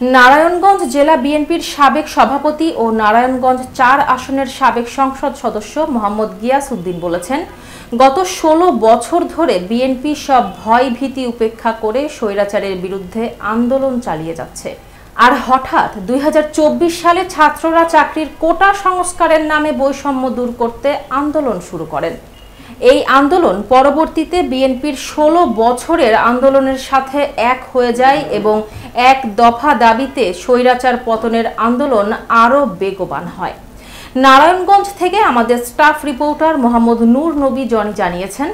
নারায়ণগঞ্জ জেলা বিএনপির সাবেক সভাপতি ও নারায়ণগঞ্জ ৪ আসনের সাবেক সংসদ সদস্য মোহাম্মদ গিয়াস উদ্দিন বলেছেন, গত ১৬ বছর ধরে বিএনপি সব ভয় ভীতি উপেক্ষা করে স্বৈরাচারের বিরুদ্ধে আন্দোলন চালিয়ে যাচ্ছে। আর হঠাৎ ২০২৪ সালে ছাত্ররা চাকরির কোটা সংস্কারের নামে বৈষম্য দূর করতে আন্দোলন শুরু করেন। এই আন্দোলন পরবর্তীতে বিএনপির ১৬ বছরের আন্দোলনের সাথে এক হয়ে যায় এবং এক দফা দাবিতে স্বৈরাচার পতনের আন্দোলন আরও বেগবান হয়। নারায়ণগঞ্জ থেকে আমাদের স্টাফ রিপোর্টার মোহাম্মদ নূর নবী জনি জানিয়েছেন,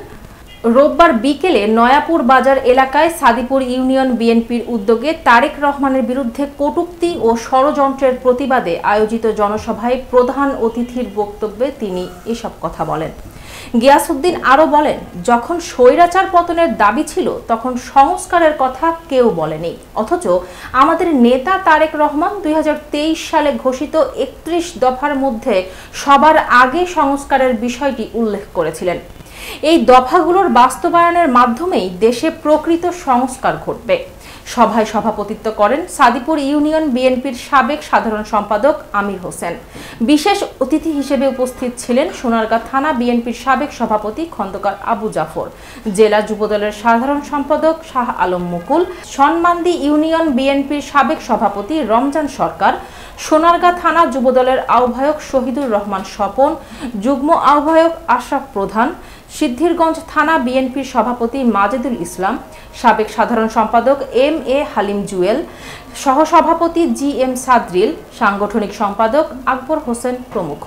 রোববার বিকেলে নয়াপুর বাজার এলাকায় সাদিপুর ইউনিয়ন বিএনপির উদ্যোগে তারেক রহমানের বিরুদ্ধে কটূক্তি ও ষড়যন্ত্রের প্রতিবাদে আয়োজিত জনসভায় প্রধান অতিথির বক্তব্যে তিনি এসব কথা বলেন। গিয়াস উদ্দিন আরও বলেন, যখন স্বৈরাচার পতনের দাবি ছিল তখন সংস্কারের কথা কেউ বলেনি, অথচ আমাদের নেতা তারেক রহমান ২০২৩ সালে ঘোষিত ৩১ দফার মধ্যে সবার আগে সংস্কারের বিষয়টি উল্লেখ করেছিলেন। এই দফাগুলোর বাস্তবায়নের মাধ্যমেই দেশে প্রকৃত সংস্কার ঘটবে। সভায় সভাপতিত্ব করেন সাদিপুর ইউনিয়ন বিএনপির সাবেক সাধারণ সম্পাদক আমির হোসেন। বিশেষ অতিথি হিসেবে উপস্থিত ছিলেন সোনারগাঁ থানা বিএনপির সাবেক সভাপতি খন্দকার আবু জাফর, জেলা যুবদলের সাধারণ সম্পাদক শাহ আলম মুকুল, সনমান্দি ইউনিয়ন বিএনপির সাবেক সভাপতি রমজান সরকার, সোনারগাঁ থানা যুবদলের আহ্বায়ক শহীদুর রহমান স্বপন, যুগ্ম আহ্বায়ক আশরাফ প্রধান, সিদ্ধিরগঞ্জ থানা বিএনপির সভাপতি মাজেদুল ইসলাম, সাবেক সাধারণ সম্পাদক এম.এ. হালিম জুয়েল, সহসভাপতি জি.এম. সাদরিল, সাংগঠনিক সম্পাদক আকবর হোসেন প্রমুখ।